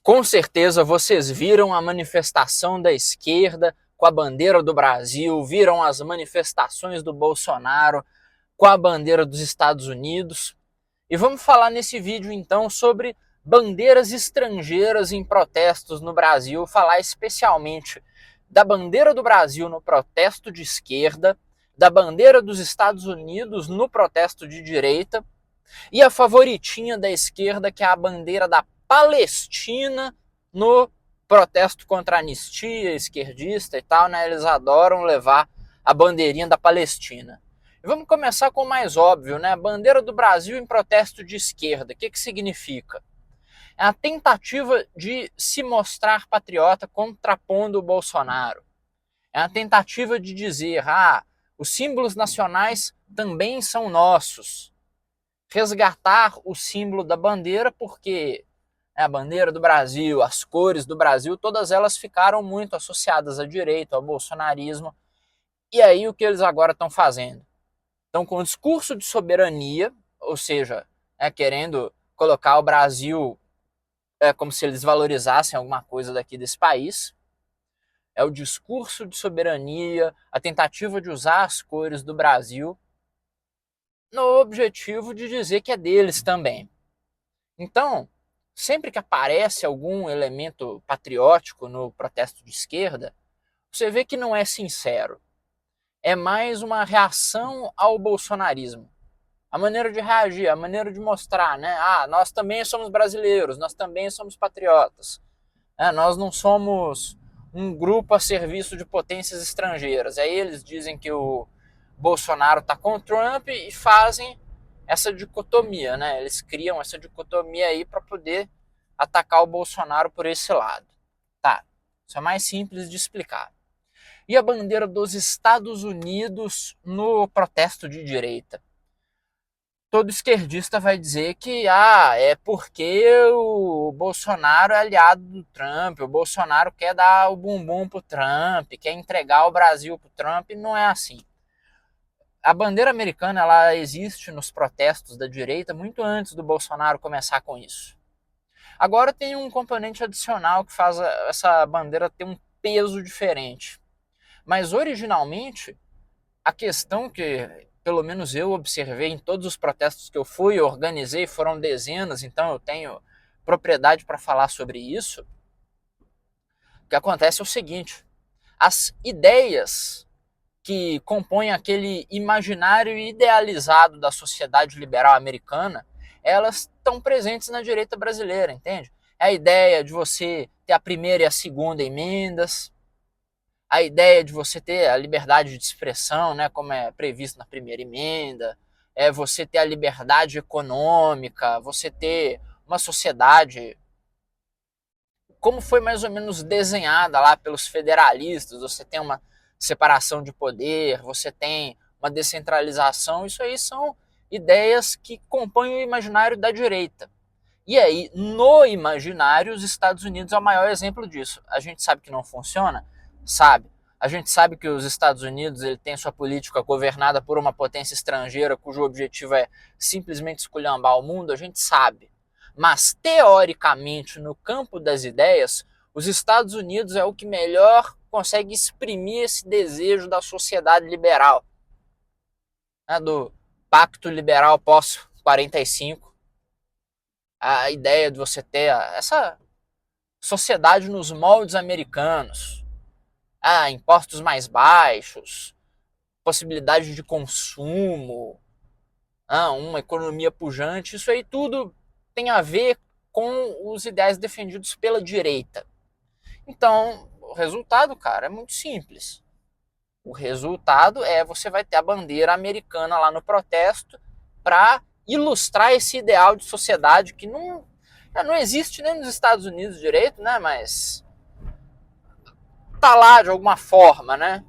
Com certeza vocês viram a manifestação da esquerda com a bandeira do Brasil, viram as manifestações do Bolsonaro com a bandeira dos Estados Unidos. E vamos falar nesse vídeo então sobre bandeiras estrangeiras em protestos no Brasil, falar especialmente da bandeira do Brasil no protesto de esquerda, da bandeira dos Estados Unidos no protesto de direita e a favoritinha da esquerda, que é a bandeira da Palestina no protesto contra a anistia esquerdista e tal, né? Eles adoram levar a bandeirinha da Palestina. E vamos começar com o mais óbvio, né? A bandeira do Brasil em protesto de esquerda. O que significa? É a tentativa de se mostrar patriota contrapondo o Bolsonaro. É a tentativa de dizer, os símbolos nacionais também são nossos. Resgatar o símbolo da bandeira, porque a bandeira do Brasil, as cores do Brasil, todas elas ficaram muito associadas à direita, ao bolsonarismo. E aí o que eles agora estão fazendo? Estão com um discurso de soberania, ou seja, querendo colocar o Brasil como se eles valorizassem alguma coisa daqui desse país. É o discurso de soberania, a tentativa de usar as cores do Brasil no objetivo de dizer que é deles também. Então, sempre que aparece algum elemento patriótico no protesto de esquerda, você vê que não é sincero. É mais uma reação ao bolsonarismo. A maneira de reagir, a maneira de mostrar, né? Nós também somos brasileiros, nós também somos patriotas. Nós não somos um grupo a serviço de potências estrangeiras. Aí eles dizem que o Bolsonaro está com o Trump e fazem essa dicotomia, né? Eles criam essa dicotomia aí para poder atacar o Bolsonaro por esse lado. Tá, isso é mais simples de explicar. E a bandeira dos Estados Unidos no protesto de direita? Todo esquerdista vai dizer que é porque o Bolsonaro é aliado do Trump, o Bolsonaro quer dar o bumbum pro Trump, quer entregar o Brasil pro Trump. Não é assim. A bandeira americana ela existe nos protestos da direita muito antes do Bolsonaro começar com isso. Agora tem um componente adicional que faz essa bandeira ter um peso diferente. Mas originalmente, a questão que pelo menos eu observei em todos os protestos que eu fui, organizei, foram dezenas, então eu tenho propriedade para falar sobre isso. O que acontece é o seguinte: as ideias que compõem aquele imaginário idealizado da sociedade liberal americana, elas estão presentes na direita brasileira, entende? É a ideia de você ter a primeira e a segunda emendas, a ideia de você ter a liberdade de expressão, né, como é previsto na primeira emenda, é você ter a liberdade econômica, você ter uma sociedade como foi mais ou menos desenhada lá pelos federalistas, você tem uma separação de poder, você tem uma descentralização, isso aí são ideias que compõem o imaginário da direita. E aí, no imaginário, os Estados Unidos é o maior exemplo disso. A gente sabe que não funciona? Sabe. A gente sabe que os Estados Unidos ele tem sua política governada por uma potência estrangeira cujo objetivo é simplesmente esculhambar o mundo? A gente sabe. Mas, teoricamente, no campo das ideias, os Estados Unidos é o que melhor consegue exprimir esse desejo da sociedade liberal, né, do pacto liberal pós-45. A ideia de você ter essa sociedade nos moldes americanos, impostos mais baixos, possibilidade de consumo, uma economia pujante, isso aí tudo tem a ver com os ideais defendidos pela direita. Então, o resultado, cara, é muito simples. O resultado é você vai ter a bandeira americana lá no protesto para ilustrar esse ideal de sociedade que não existe nem nos Estados Unidos direito, né? Mas tá lá de alguma forma, né?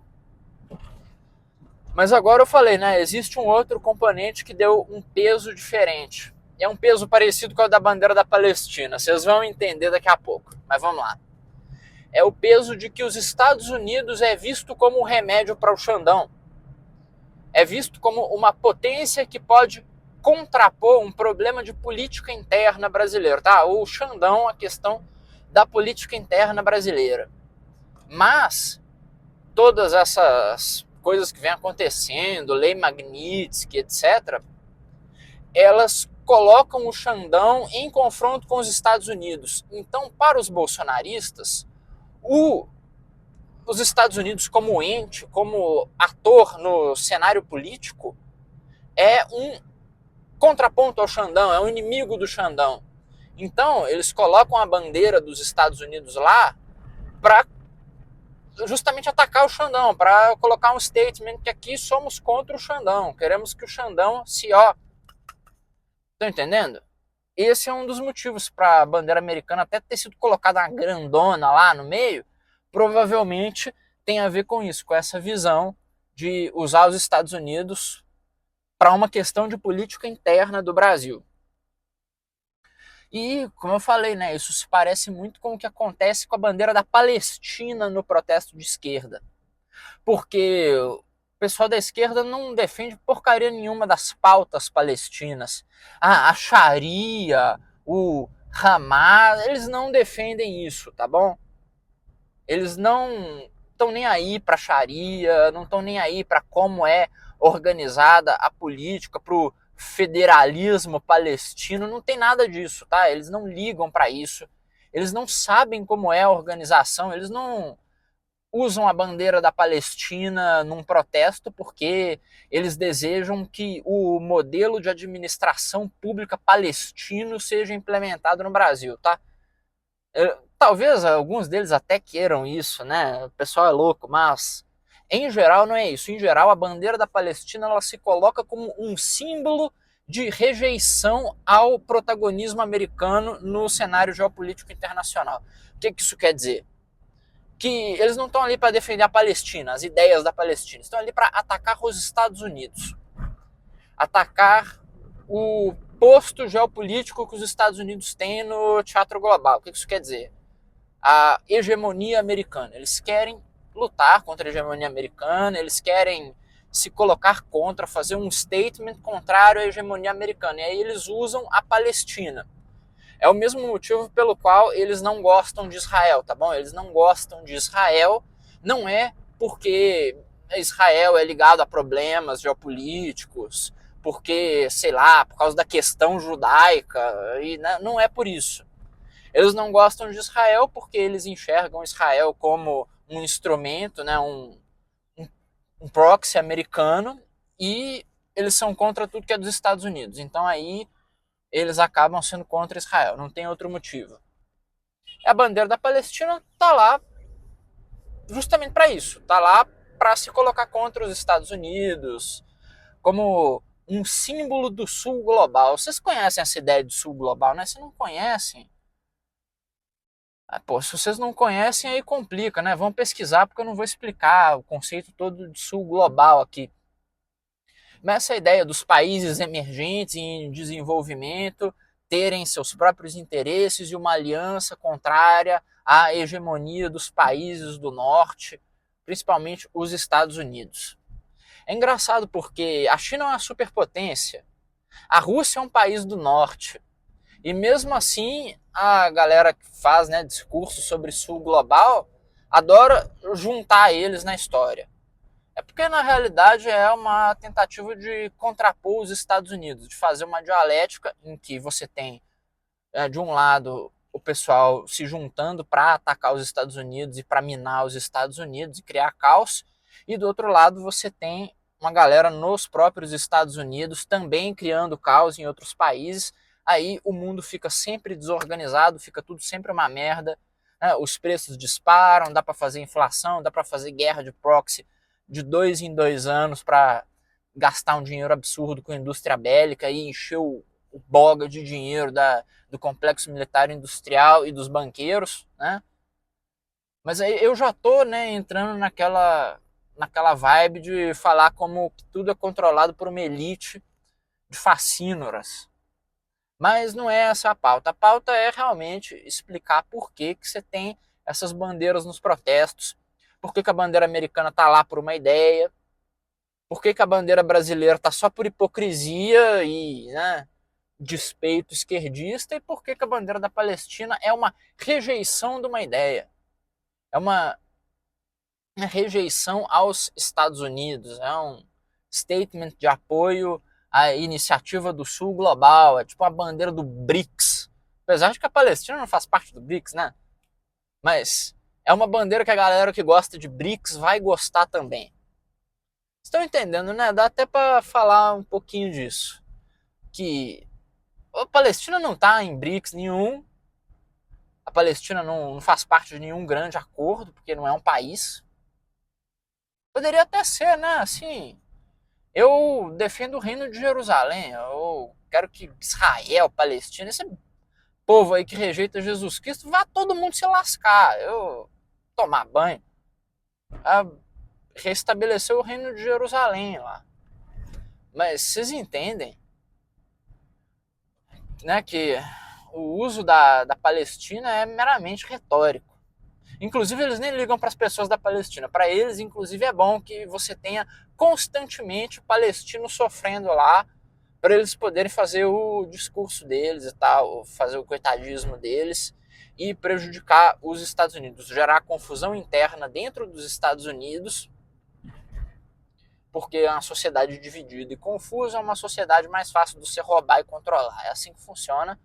Mas agora eu falei, né? Existe um outro componente que deu um peso diferente. É um peso parecido com o da bandeira da Palestina. Vocês vão entender daqui a pouco. Mas vamos lá. É o peso de que os Estados Unidos é visto como um remédio para o Xandão. É visto como uma potência que pode contrapor um problema de política interna brasileira, tá? O Xandão, a questão da política interna brasileira. Mas todas essas coisas que vêm acontecendo, Lei Magnitsky, etc., elas colocam o Xandão em confronto com os Estados Unidos. Então, para os bolsonaristas, os Estados Unidos como ente, como ator no cenário político, é um contraponto ao Xandão, é um inimigo do Xandão. Então, eles colocam a bandeira dos Estados Unidos lá para justamente atacar o Xandão, para colocar um statement que aqui somos contra o Xandão, queremos que o Xandão se ó. Estão entendendo? Esse é um dos motivos para a bandeira americana até ter sido colocada uma grandona lá no meio, provavelmente tem a ver com isso, com essa visão de usar os Estados Unidos para uma questão de política interna do Brasil. E, como eu falei, né, isso se parece muito com o que acontece com a bandeira da Palestina no protesto de esquerda. Porque o pessoal da esquerda não defende porcaria nenhuma das pautas palestinas. A Sharia, o Hamas, eles não defendem isso, tá bom? Eles não estão nem aí para Sharia, não estão nem aí para como é organizada a política, para o federalismo palestino, não tem nada disso, tá? Eles não ligam para isso, eles não sabem como é a organização, eles não usam a bandeira da Palestina num protesto porque eles desejam que o modelo de administração pública palestino seja implementado no Brasil, tá? Talvez alguns deles até queiram isso, né? O pessoal é louco, mas em geral não é isso. Em geral, a bandeira da Palestina ela se coloca como um símbolo de rejeição ao protagonismo americano no cenário geopolítico internacional. O que isso quer dizer? Que eles não estão ali para defender a Palestina, as ideias da Palestina, estão ali para atacar os Estados Unidos, atacar o posto geopolítico que os Estados Unidos têm no teatro global. O que isso quer dizer? A hegemonia americana. Eles querem lutar contra a hegemonia americana, eles querem se colocar contra, fazer um statement contrário à hegemonia americana. E aí eles usam a Palestina. É o mesmo motivo pelo qual eles não gostam de Israel, tá bom? Eles não gostam de Israel, não é porque Israel é ligado a problemas geopolíticos, porque, sei lá, por causa da questão judaica, e não é por isso. Eles não gostam de Israel porque eles enxergam Israel como um instrumento, né, um proxy americano, e eles são contra tudo que é dos Estados Unidos. Então aí eles acabam sendo contra Israel, não tem outro motivo. A bandeira da Palestina tá lá justamente para isso, tá lá para se colocar contra os Estados Unidos, como um símbolo do sul global. Vocês conhecem essa ideia de sul global, né? Se não conhecem, pô, se vocês não conhecem, aí complica, né? Vão pesquisar, porque eu não vou explicar o conceito todo de sul global aqui. Mas essa ideia dos países emergentes em desenvolvimento terem seus próprios interesses e uma aliança contrária à hegemonia dos países do norte, principalmente os Estados Unidos. É engraçado porque a China é uma superpotência, a Rússia é um país do norte, e mesmo assim a galera que faz, né, discurso sobre sul global adora juntar eles na história. É porque na realidade é uma tentativa de contrapor os Estados Unidos, de fazer uma dialética em que você tem, de um lado, o pessoal se juntando para atacar os Estados Unidos e para minar os Estados Unidos e criar caos, e do outro lado você tem uma galera nos próprios Estados Unidos também criando caos em outros países. Aí o mundo fica sempre desorganizado, fica tudo sempre uma merda, né? Os preços disparam, dá para fazer inflação, dá para fazer guerra de proxy de 2 em 2 anos para gastar um dinheiro absurdo com a indústria bélica e encher o boga de dinheiro do complexo militar industrial e dos banqueiros, né? Mas aí eu já tô, né, entrando naquela vibe de falar como que tudo é controlado por uma elite de facínoras. Mas não é essa a pauta. A pauta é realmente explicar por que você tem essas bandeiras nos protestos, por que a bandeira americana está lá por uma ideia, por que a bandeira brasileira está só por hipocrisia e, né, despeito esquerdista e por que a bandeira da Palestina é uma rejeição de uma ideia. É uma rejeição aos Estados Unidos, é um statement de apoio à iniciativa do Sul Global, é tipo a bandeira do BRICS. Apesar de que a Palestina não faz parte do BRICS, né? Mas é uma bandeira que a galera que gosta de BRICS vai gostar também. Estão entendendo, né? Dá até para falar um pouquinho disso. Que a Palestina não está em BRICS nenhum. A Palestina não faz parte de nenhum grande acordo, porque não é um país. Poderia até ser, né? Assim, eu defendo o reino de Jerusalém. Eu quero que Israel, Palestina, esse povo aí que rejeita Jesus Cristo, vá todo mundo se lascar. Eu tomar banho. Restabelecer o reino de Jerusalém lá. Mas vocês entendem, né, que o uso da Palestina é meramente retórico. Inclusive, eles nem ligam para as pessoas da Palestina. Para eles, inclusive, é bom que você tenha constantemente palestinos sofrendo lá, para eles poderem fazer o discurso deles e tal, fazer o coitadismo deles e prejudicar os Estados Unidos, gerar confusão interna dentro dos Estados Unidos, porque é uma sociedade dividida e confusa, é uma sociedade mais fácil de você roubar e controlar. É assim que funciona.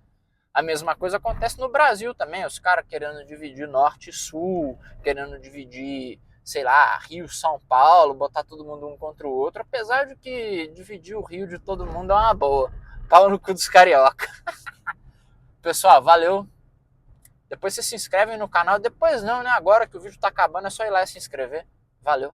A mesma coisa acontece no Brasil também, os caras querendo dividir norte e sul, querendo dividir, sei lá, Rio, São Paulo, botar todo mundo um contra o outro, apesar de que dividir o Rio de todo mundo é uma boa. Pau no cu dos carioca. Pessoal, valeu. Depois vocês se inscrevem no canal, depois não, né? Agora que o vídeo tá acabando é só ir lá e se inscrever. Valeu.